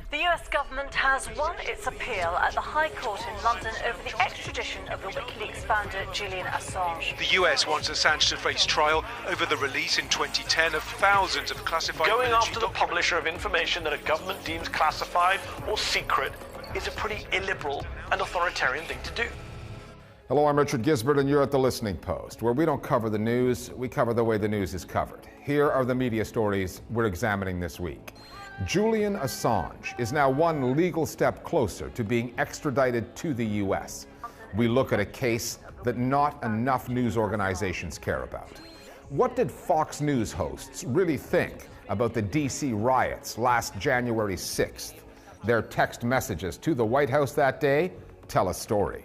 The US government has won its appeal at the High Court in London over the extradition of the WikiLeaks founder Julian Assange. The US wants Assange to face trial over the release in 2010 of thousands of classified Going military after the publisher of information that a government deems classified or secret is a pretty illiberal and authoritarian thing to do. Hello, I'm Richard Gisbert, and you're at The Listening Post, where we don't cover the news, we cover the way the news is covered. Here are the media stories we're examining this week. Julian Assange is now one legal step closer to being extradited to the U.S. We look at a case that not enough news organizations care about. What did Fox News hosts really think about the D.C. riots last January 6th? Their text messages to the White House that day tell a story.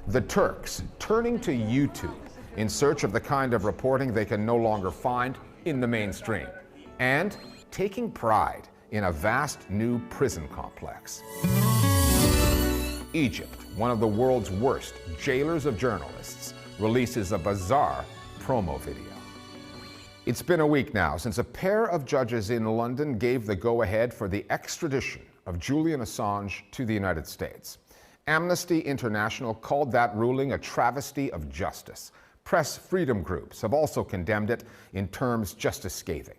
The Turks turning to YouTube in search of the kind of reporting they can no longer find in the mainstream, and taking pride in a vast new prison complex. Egypt, one of the world's worst jailers of journalists, releases a bizarre promo video. It's been a week now since a pair of judges in London gave the go-ahead for the extradition of Julian Assange to the United States. Amnesty International called that ruling a travesty of justice. Press freedom groups have also condemned it in terms just as scathing.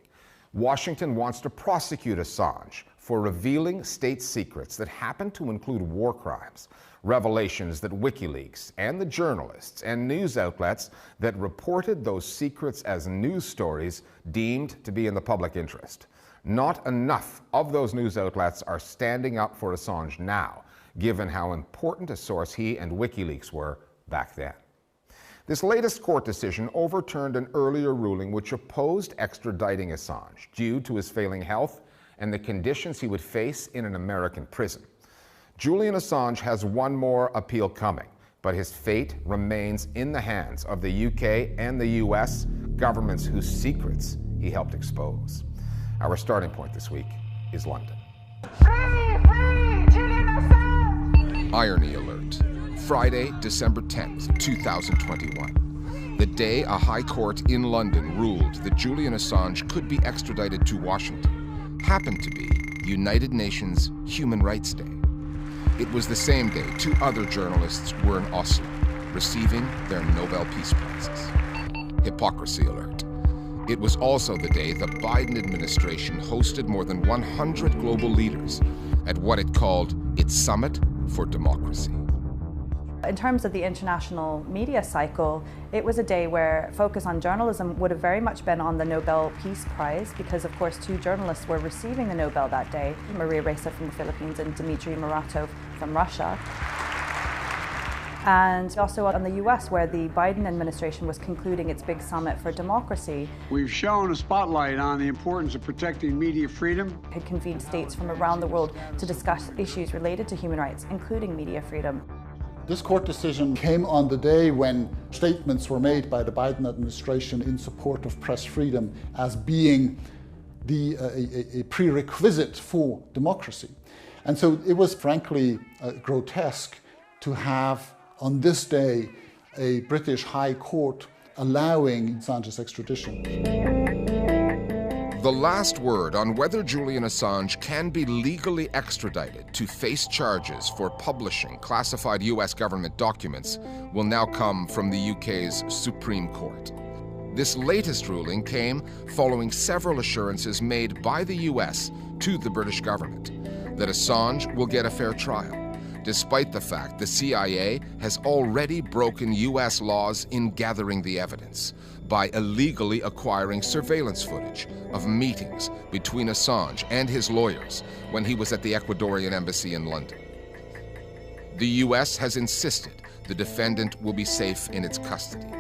Washington wants to prosecute Assange for revealing state secrets that happen to include war crimes, revelations that WikiLeaks and the journalists and news outlets that reported those secrets as news stories deemed to be in the public interest. Not enough of those news outlets are standing up for Assange now, given how important a source he and WikiLeaks were back then. This latest court decision overturned an earlier ruling which opposed extraditing Assange due to his failing health and the conditions he would face in an American prison. Julian Assange has one more appeal coming, but his fate remains in the hands of the UK and the US, governments whose secrets he helped expose. Our starting point this week is London. Free, Julian Assange! Irony alert. Friday, December 10th, 2021. The day a high court in London ruled that Julian Assange could be extradited to Washington happened to be United Nations Human Rights Day. It was the same day two other journalists were in Oslo, receiving their Nobel Peace Prizes. Hypocrisy alert. It was also the day the Biden administration hosted more than 100 global leaders at what it called its Summit for Democracy. In terms of the international media cycle, it was a day where focus on journalism would have very much been on the Nobel Peace Prize, because of course two journalists were receiving the Nobel that day, Maria Ressa from the Philippines and Dmitry Muratov from Russia. And also on the US, where the Biden administration was concluding its big summit for democracy. We've shown a spotlight on the importance of protecting media freedom. Had convened states from around the world to discuss issues related to human rights, including media freedom. This court decision came on the day when statements were made by the Biden administration in support of press freedom as being a prerequisite for democracy. And so it was frankly grotesque to have on this day a British High Court allowing Assange's extradition. The last word on whether Julian Assange can be legally extradited to face charges for publishing classified US government documents will now come from the UK's Supreme Court. This latest ruling came following several assurances made by the US to the British government that Assange will get a fair trial, despite the fact the CIA has already broken US laws in gathering the evidence by illegally acquiring surveillance footage of meetings between Assange and his lawyers when he was at the Ecuadorian embassy in London. The US has insisted the defendant will be safe in its custody,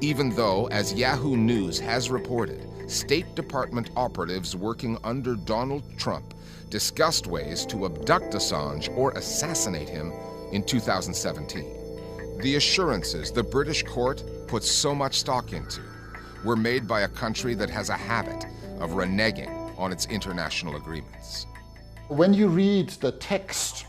even though, as Yahoo News has reported, State Department operatives working under Donald Trump discussed ways to abduct Assange or assassinate him in 2017. The assurances the British court put so much stock into were made by a country that has a habit of reneging on its international agreements. When you read the text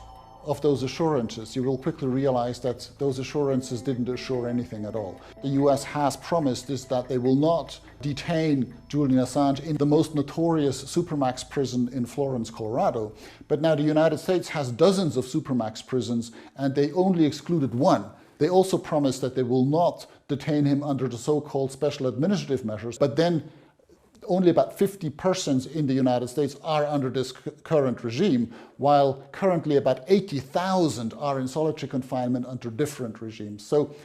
of those assurances, you will quickly realize that those assurances didn't assure anything at all. The US has promised is that they will not detain Julian Assange in the most notorious Supermax prison in Florence, Colorado. But now the United States has dozens of Supermax prisons, and they only excluded one. They also promised that they will not detain him under the so-called special administrative measures, but then only about 50 persons in the United States are under this current regime, while currently about 80,000 are in solitary confinement under different regimes. So,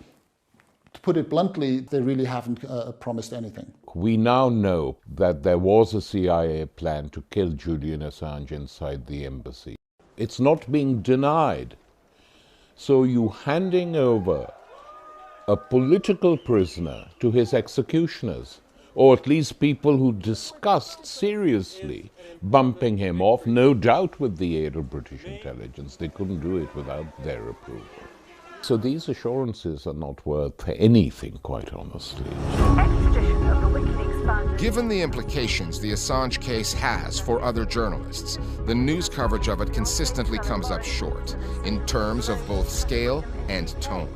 to put it bluntly, they really haven't promised anything. We now know that there was a CIA plan to kill Julian Assange inside the embassy. It's not being denied. So you handing over a political prisoner to his executioners, or at least people who discussed seriously bumping him off, no doubt with the aid of British intelligence. They couldn't do it without their approval. So these assurances are not worth anything, quite honestly. Given the implications the Assange case has for other journalists, the news coverage of it consistently comes up short in terms of both scale and tone.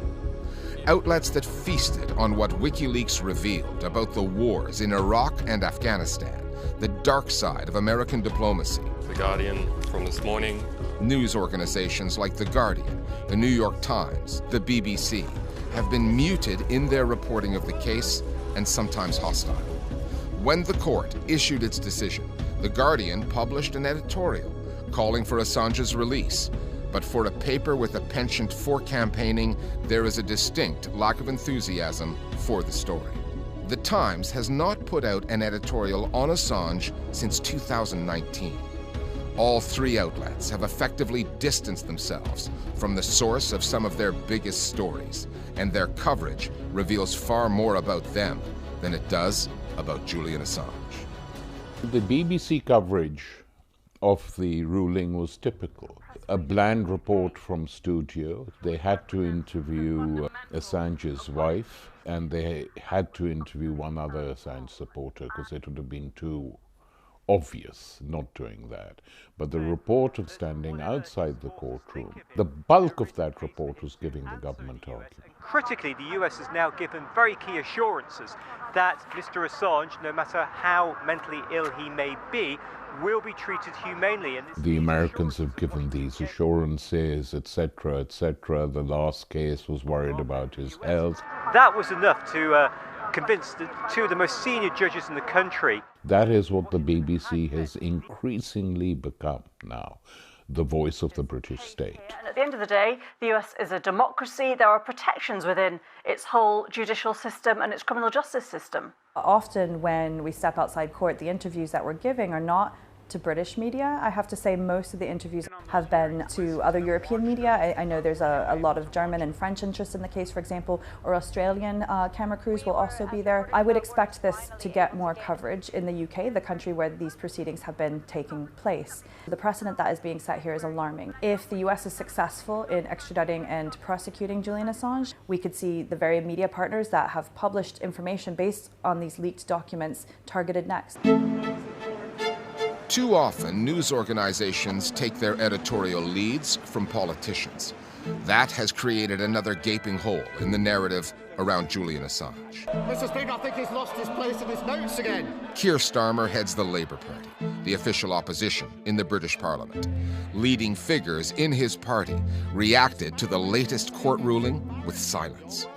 Outlets that feasted on what WikiLeaks revealed about the wars in Iraq and Afghanistan, the dark side of American diplomacy. The Guardian from this morning. News organizations like The Guardian, The New York Times, the BBC have been muted in their reporting of the case and sometimes hostile. When the court issued its decision, The Guardian published an editorial calling for Assange's release. But for a paper with a penchant for campaigning, there is a distinct lack of enthusiasm for the story. The Times has not put out an editorial on Assange since 2019. All three outlets have effectively distanced themselves from the source of some of their biggest stories, and their coverage reveals far more about them than it does about Julian Assange. The BBC coverage of the ruling was typical. A bland report from studio. They had to interview Assange's wife, and they had to interview one other Assange supporter because it would have been too obvious not doing that. But the report of standing outside the courtroom, the bulk of that report was giving the government argument. Critically, the US has now given very key assurances that Mr. Assange, no matter how mentally ill he may be, will be treated humanely. And the Americans have given these assurances, etc., etc. The last case was worried about his health. That was enough to convince two of the most senior judges in the country. That is what the BBC has increasingly become now, the voice of the British state. And at the end of the day, the US is a democracy. There are protections within its whole judicial system and its criminal justice system. Often when we step outside court, the interviews that we're giving are not to British media. I have to say most of the interviews have been to other European media. I know there's a lot of German and French interest in the case, for example, or Australian camera crews will also be there. I would expect this to get more coverage in the UK, the country where these proceedings have been taking place. The precedent that is being set here is alarming. If the US is successful in extraditing and prosecuting Julian Assange, we could see the very media partners that have published information based on these leaked documents targeted next. Too often, news organizations take their editorial leads from politicians. That has created another gaping hole in the narrative around Julian Assange. Mr. Speaker, I think he's lost his place in his notes again. Keir Starmer heads the Labour Party, the official opposition in the British Parliament. Leading figures in his party reacted to the latest court ruling with silence.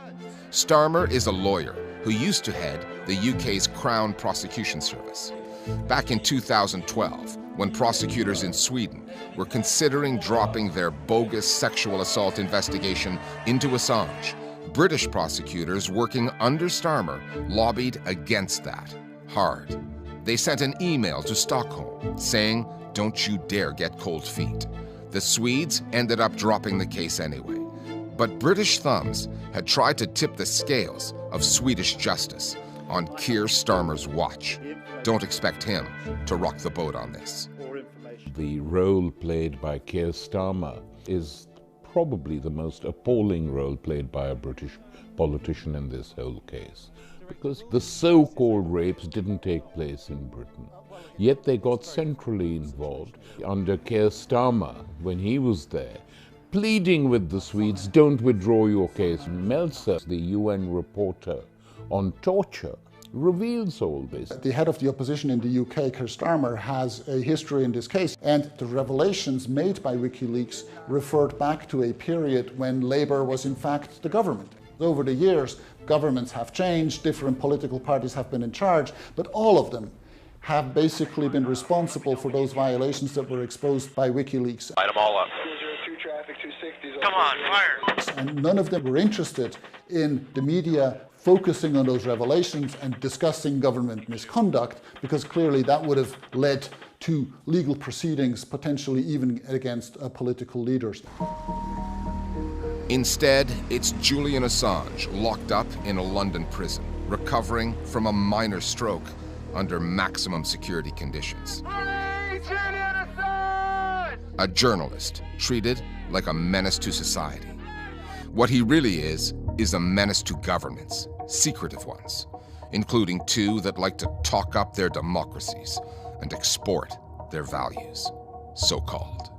Starmer is a lawyer who used to head the UK's Crown Prosecution Service. Back in 2012, when prosecutors in Sweden were considering dropping their bogus sexual assault investigation into Assange, British prosecutors working under Starmer lobbied against that, hard. They sent an email to Stockholm saying, "Don't you dare get cold feet." The Swedes ended up dropping the case anyway. But British thumbs had tried to tip the scales of Swedish justice on Keir Starmer's watch. Don't expect him to rock the boat on this. The role played by Keir Starmer is probably the most appalling role played by a British politician in this whole case, because the so-called rapes didn't take place in Britain, yet they got centrally involved. Under Keir Starmer, when he was there, pleading with the Swedes, don't withdraw your case. Meltzer, the UN reporter on torture, reveals all this. The head of the opposition in the UK, Keir Starmer, has a history in this case, and the revelations made by WikiLeaks referred back to a period when Labour was in fact the government. Over the years, governments have changed, different political parties have been in charge, but all of them have basically been responsible for those violations that were exposed by WikiLeaks. Light them all up. Come on, fire! And none of them were interested in the media focusing on those revelations and discussing government misconduct, because clearly that would have led to legal proceedings, potentially even against political leaders. Instead, it's Julian Assange locked up in a London prison, recovering from a minor stroke under maximum security conditions. A journalist treated like a menace to society. What he really is a menace to governments, secretive ones, including two that like to talk up their democracies and export their values, so-called.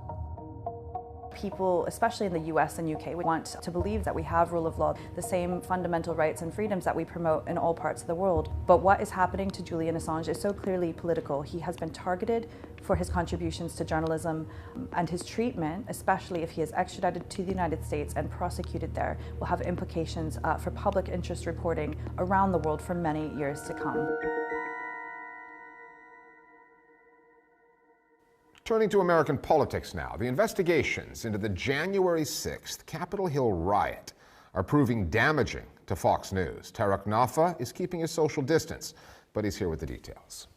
People, especially in the US and UK, want to believe that we have rule of law, the same fundamental rights and freedoms that we promote in all parts of the world. But what is happening to Julian Assange is so clearly political. He has been targeted for his contributions to journalism, and his treatment, especially if he is extradited to the United States and prosecuted there, will have implications for public interest reporting around the world for many years to come. Turning to American politics now, the investigations into the January 6th Capitol Hill riot are proving damaging to Fox News. Tarek Nafa is keeping his social distance, but he's here with the details.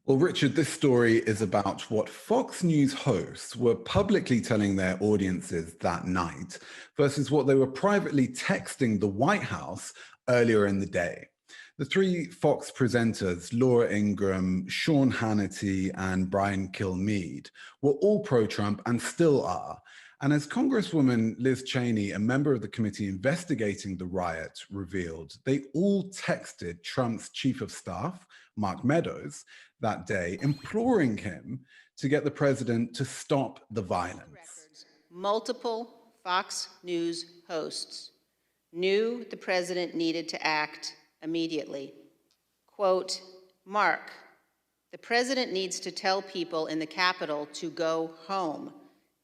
Well, Richard, this story is about what Fox News hosts were publicly telling their audiences that night versus what they were privately texting the White House earlier in the day. The three Fox presenters, Laura Ingraham, Sean Hannity, and Brian Kilmeade, were all pro-Trump and still are. And as Congresswoman Liz Cheney, a member of the committee investigating the riot, revealed, they all texted Trump's chief of staff, Mark Meadows, that day, imploring him to get the president to stop the violence. Multiple Fox News hosts knew the president needed to act immediately. Quote, Mark, the president needs to tell people in the Capitol to go home.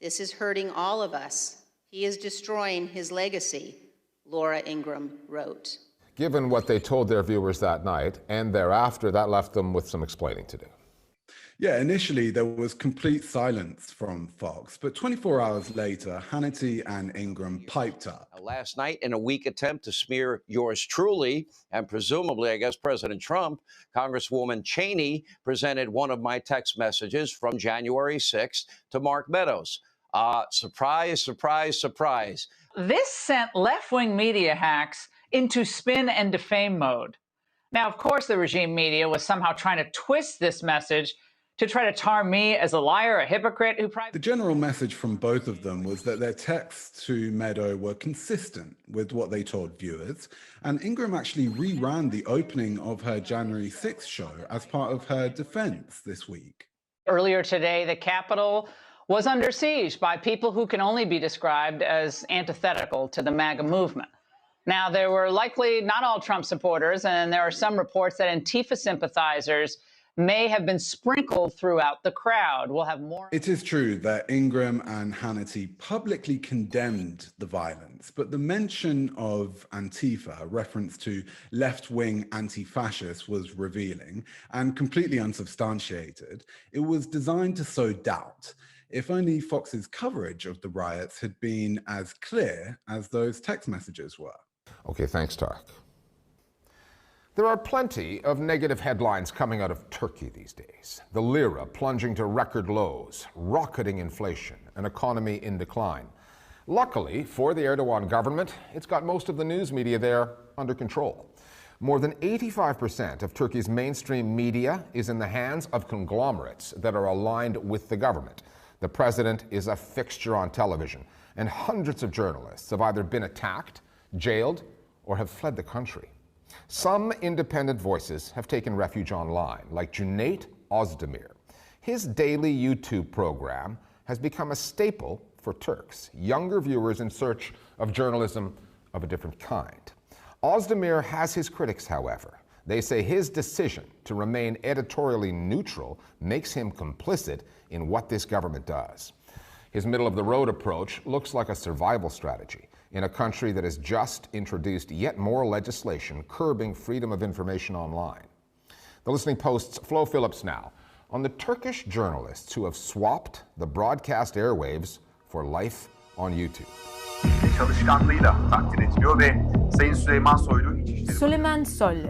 This is hurting all of us. He is destroying his legacy, Laura Ingraham wrote. Given what they told their viewers that night and thereafter, that left them with some explaining to do. Yeah, initially there was complete silence from Fox, but 24 hours later, Hannity and Ingraham piped up. Last night, in a weak attempt to smear yours truly, and presumably, I guess, President Trump, Congresswoman Cheney presented one of my text messages from January 6th to Mark Meadows. Surprise, surprise, surprise. This sent left-wing media hacks into spin and defame mode. Now, of course, the regime media was somehow trying to twist this message to try to tar me as a liar, a hypocrite who... The general message from both of them was that their texts to Meadow were consistent with what they told viewers, and Ingraham actually reran the opening of her January 6th show as part of her defense this week. Earlier today, the Capitol was under siege by people who can only be described as antithetical to the MAGA movement. Now, there were likely not all Trump supporters, and there are some reports that Antifa sympathizers may have been sprinkled throughout the crowd. We'll have more. It is true that Ingraham and Hannity publicly condemned the violence, but the mention of Antifa, a reference to left-wing anti-fascists, was revealing and completely unsubstantiated. It was designed to sow doubt. If only Fox's coverage of the riots had been as clear as those text messages were. Okay, thanks, Tarek. There are plenty of negative headlines coming out of Turkey these days. The lira plunging to record lows, rocketing inflation, an economy in decline. Luckily for the Erdogan government, it's got most of the news media there under control. More than 85% of Turkey's mainstream media is in the hands of conglomerates that are aligned with the government. The president is a fixture on television, and hundreds of journalists have either been attacked, jailed, or have fled the country. Some independent voices have taken refuge online, like Cüneyt Özdemir. His daily YouTube program has become a staple for Turks, younger viewers in search of journalism of a different kind. Özdemir has his critics, however. They say his decision to remain editorially neutral makes him complicit in what this government does. His middle-of-the-road approach looks like a survival strategy in a country that has just introduced yet more legislation curbing freedom of information online. The Listening Post's Flo Phillips now on the Turkish journalists who have swapped the broadcast airwaves for life on YouTube. Çalışkanlığıyla takdir ediliyor ve Sayın Süleyman Soylu Süleyman Soylu,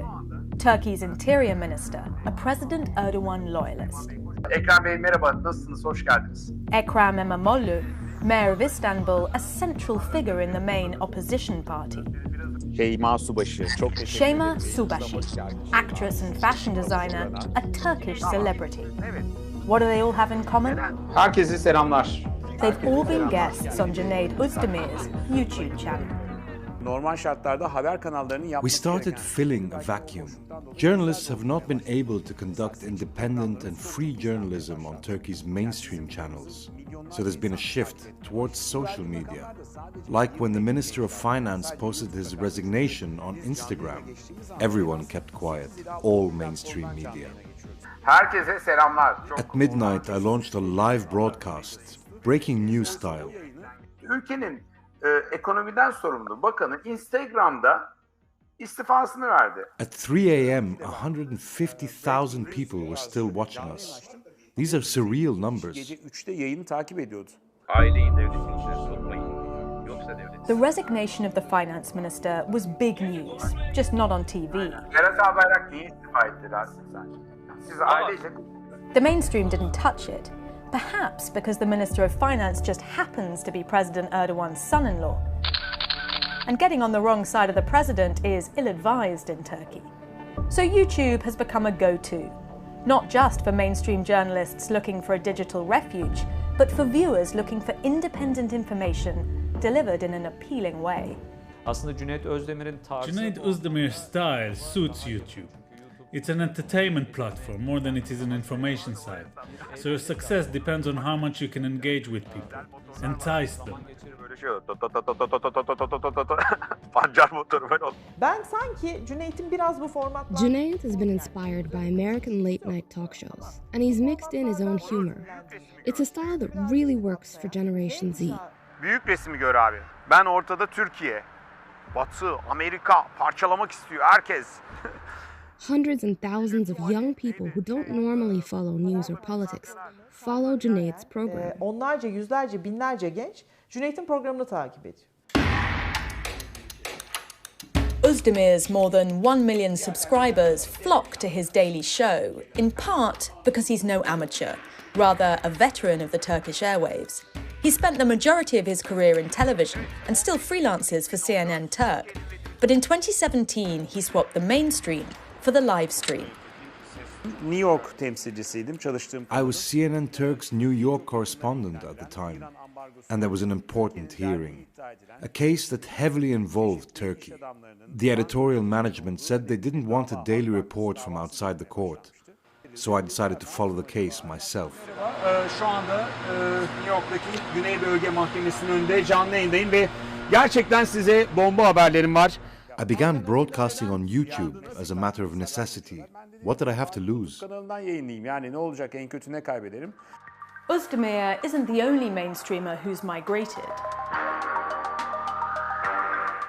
Turkey's Interior Minister, a President Erdogan loyalist. Ekrem Bey merhaba, nasılsınız? Hoş geldiniz. Ekrem İmamoğlu, Mayor of Istanbul, a central figure in the main opposition party. Şeyma Subaşı, çok teşekkür ederim. Şeyma Subaşı, actress and fashion designer, a Turkish celebrity. What do they all have in common? Herkese selamlar. They've all been guests on Cüneyt Özdemir's YouTube channel. Normal şartlarda haber kanallarının We started filling a vacuum. Journalists have not been able to conduct independent and free journalism on Turkey's mainstream channels. So there's been a shift towards social media. Like when the Minister of Finance posted his resignation on Instagram, everyone kept quiet, all mainstream media. Herkese selamlar. At midnight, I launched a live broadcast, breaking news style. Ülkenin ekonomiden sorumlu bakanı Instagram'da istifasını verdi. At 3 a.m., 150,000 people were still watching us. These are surreal numbers. Gece 3'te yayını takip ediyordu. Aileyi devletin içine sokmayın. Yoksa devlet... The resignation of the finance minister was big news, just not on TV. Berat Albayrak niye istifa etti dersin sen? Siz ailece... The mainstream didn't touch it. Perhaps because the Minister of Finance just happens to be President Erdogan's son-in-law. And getting on the wrong side of the president is ill-advised in Turkey. So YouTube has become a go-to, not just for mainstream journalists looking for a digital refuge, but for viewers looking for independent information delivered in an appealing way. Aslında Cüneyt Özdemir'in tarzı... Cüneyt Özdemir's style suits YouTube. It's an entertainment platform more than it is an information site. So your success depends on how much you can engage with people, entice them. Ben sanki Cüneyt'in biraz bu formatla... Cüneyt has been inspired by American late-night talk shows, and he's mixed in his own humor. It's a style that really works for Generation Z. Büyük resmi gör abi. Ben ortada Türkiye. Batı, Amerika parçalamak istiyor herkes. Hundreds and thousands of young people who don't normally follow news or politics follow Cüneyt's program. Onlarca, yüzlerce, binlerce genç Cüneyt'in programını takip ediyor. Özdemir's more than 1 million subscribers flock to his daily show, in part because he's no amateur, rather a veteran of the Turkish airwaves. He spent the majority of his career in television and still freelances for CNN Turk. But in 2017, he swapped the mainstream for the live stream. New York temsilcisiydim, çalıştığım... I was CNN Turk's New York correspondent at the time, and there was an important hearing, a case that heavily involved Turkey. The editorial management said they didn't want a daily report from outside the court, so I decided to follow the case myself. Şu anda New York'taki Güney Bölge Mahkemesi'nin önünde canlı yayındayım ve gerçekten size bomba haberlerim var. I began broadcasting on YouTube as a matter of necessity. What did I have to lose? Kanalından yayınlayayım. Yani ne olacak, en kötü ne kaybederim? Özdemir isn't the only mainstreamer who's migrated.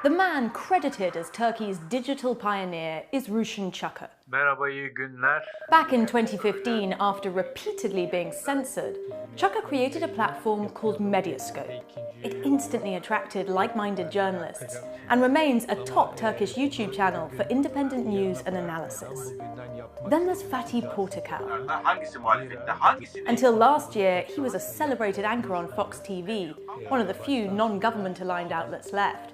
The man credited as Turkey's digital pioneer is Rushan Çakır. Merhaba, iyi günler. Back in 2015, after repeatedly being censored, Çakır created a platform called Medyascope. It instantly attracted like-minded journalists and remains a top Turkish YouTube channel for independent news and analysis. Then there's Fatih Portakal. Until last year, he was a celebrated anchor on Fox TV, one of the few non-government-aligned outlets left.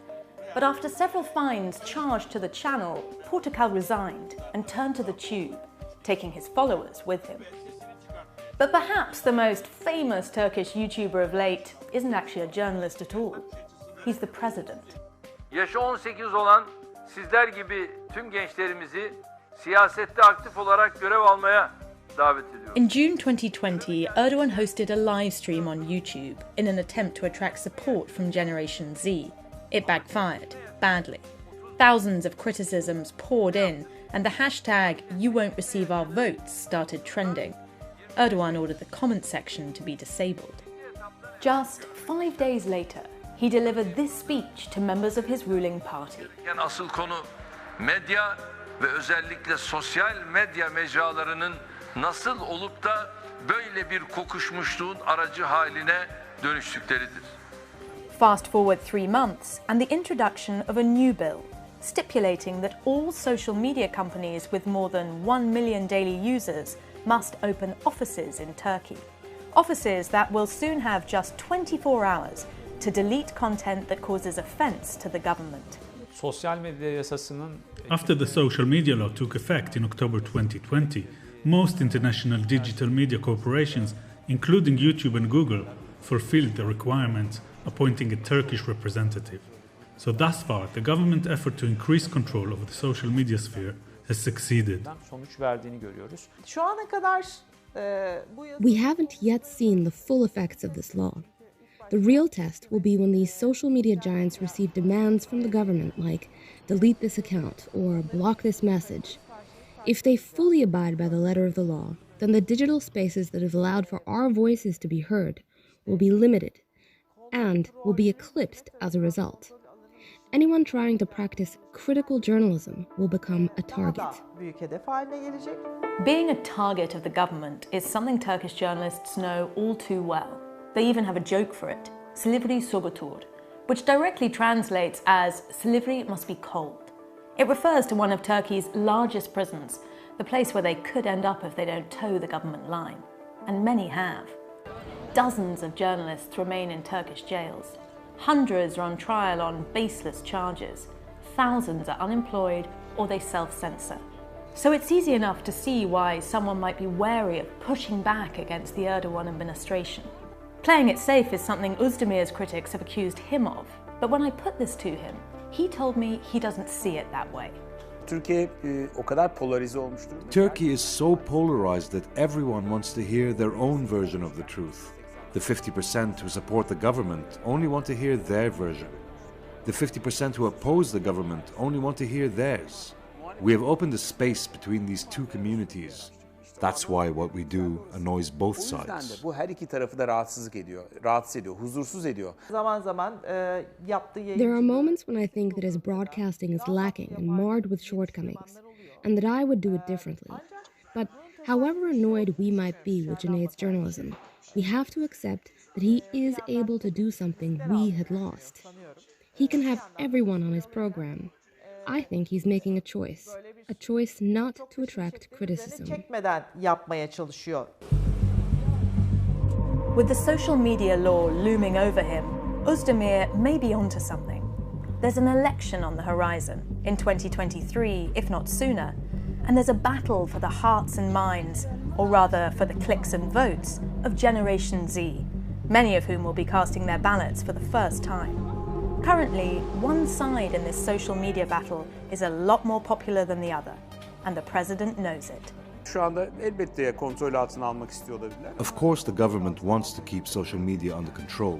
But after several fines charged to the channel, Portakal resigned and turned to the tube, taking his followers with him. But perhaps the most famous Turkish YouTuber of late isn't actually a journalist at all. He's the president. Yaşı 18 olan sizler gibi tüm gençlerimizi siyasette aktif olarak görev almaya davet ediyorum. In June 2020, Erdogan hosted a live stream on YouTube in an attempt to attract support from Generation Z. It backfired, badly. Thousands of criticisms poured in, and the hashtag #YouWon'tReceiveOurVotes started trending. Erdogan ordered the comment section to be disabled. Just 5 days later, he delivered this speech to members of his ruling party. Yani asıl konu medya ve özellikle sosyal medya mecralarının nasıl olup da böyle bir kokuşmuşluğun aracı haline dönüştükleridir. Fast forward 3 months and the introduction of a new bill stipulating that all social media companies with more than 1 million daily users must open offices in Turkey. Offices that will soon have just 24 hours to delete content that causes offence to the government. Sosyal medya yasasının After the social media law took effect in October 2020, most international digital media corporations, including YouTube and Google, fulfilled the requirements, appointing a Turkish representative. So thus far, the government effort to increase control over the social media sphere has succeeded. sonuç verdiğini görüyoruz. Şu ana kadar bu We haven't yet seen the full effects of this law. The real test will be when these social media giants receive demands from the government like delete this account or block this message. If they fully abide by the letter of the law, then the digital spaces that have allowed for our voices to be heard will be limited and will be eclipsed as a result. Anyone trying to practice critical journalism will become a target. büyük hedef haline gelecek. Being a target of the government is something Turkish journalists know all too well. They even have a joke for it, Silivri Soğutur, which directly translates as Silivri must be cold. It refers to one of Turkey's largest prisons, the place where they could end up if they don't toe the government line. And many have. Dozens of journalists remain in Turkish jails. Hundreds are on trial on baseless charges. Thousands are unemployed or they self-censor. So it's easy enough to see why someone might be wary of pushing back against the Erdogan administration. Playing it safe is something Özdemir's critics have accused him of. But when I put this to him, he told me he doesn't see it that way. Türkiye o kadar polarize olmuş durumda. Turkey is so polarized that everyone wants to hear their own version of the truth. The 50% who support the government only want to hear their version. The 50% who oppose the government only want to hear theirs. We have opened a space between these two communities. That's why what we do annoys both O yüzden de sides. bu her iki tarafı da rahatsız ediyor, huzursuz ediyor. Zaman zaman yaptığı yayın. There are moments when I think that his broadcasting is lacking and marred with shortcomings, and that I would do it differently. But however annoyed we might be with Junaid's journalism, we have to accept that he is able to do something we had lost. He can have everyone on his program. I think he's making a choice not to attract criticism. Çekmeden yapmaya çalışıyor. With the social media law looming over him, Özdemir may be onto something. There's an election on the horizon in 2023, if not sooner, and there's a battle for the hearts and minds, or rather for the clicks and votes, of Generation Z, many of whom will be casting their ballots for the first time. Currently, one side in this social media battle is a lot more popular than the other, and the president knows it. Şu anda elbette kontrol altına almak istiyor olabilirler. Of course, the government wants to keep social media under control.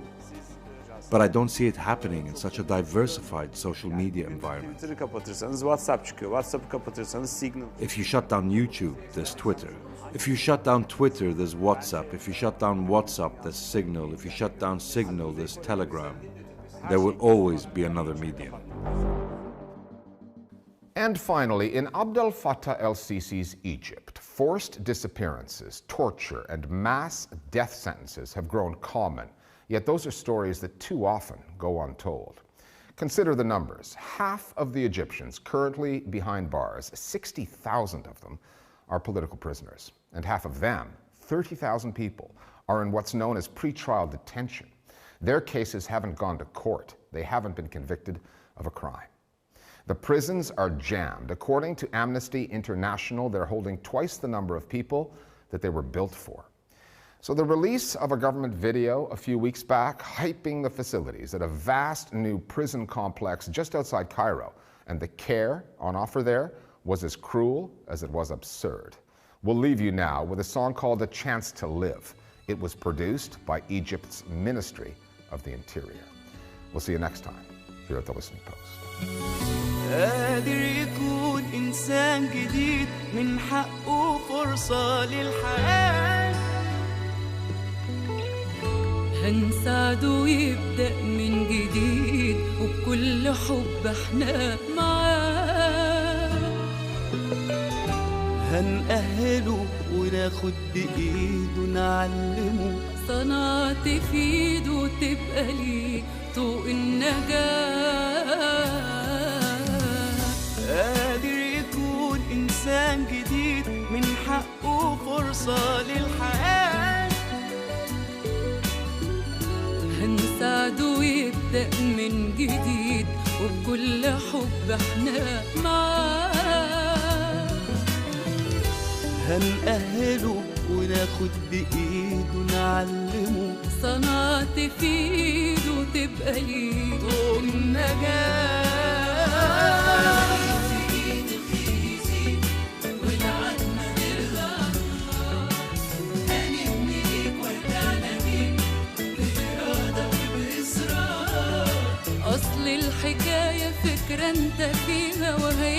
But I don't see it happening in such a diversified social media environment. Twitter'ı kapatırsanız WhatsApp çıkıyor. WhatsApp'ı kapatırsanız Signal. If you shut down YouTube, there's Twitter. If you shut down Twitter, there's WhatsApp. If you shut down WhatsApp, there's Signal. If you shut down Signal, there's Telegram. There will always be another medium. And finally, in Abdel Fattah el-Sisi's Egypt, forced disappearances, torture, and mass death sentences have grown common. Yet those are stories that too often go untold. Consider the numbers. Half of the Egyptians currently behind bars, 60,000 of them, are political prisoners. And half of them, 30,000 people, are in what's known as pretrial detention. Their cases haven't gone to court. They haven't been convicted of a crime. The prisons are jammed. According to Amnesty International, they're holding twice the number of people that they were built for. So the release of a government video a few weeks back hyping the facilities at a vast new prison complex just outside Cairo, and the care on offer there was as cruel as it was absurd. We'll leave you now with a song called A Chance to Live. It was produced by Egypt's Ministry of the Interior. We'll see you next time here at The Listening Post. قادر يكون إنسان جديد من حقه فرصة للحياة هنساعده يبدأ من جديد وبكل حب احنا معاه هنأهله وناخد بإيده نعلمه صنعة تفيد وتبقى ليه طوق النجاة قادر يكون إنسان جديد من حقه فرصة للحياة هنساعده يبدأ من جديد وبكل حب احنا معاه هنأهله وناخد بإيده نعلمه صنعة تفيد وتبقى ليه طوق النجاة أصل الحكاية فكرة انت فيها وهي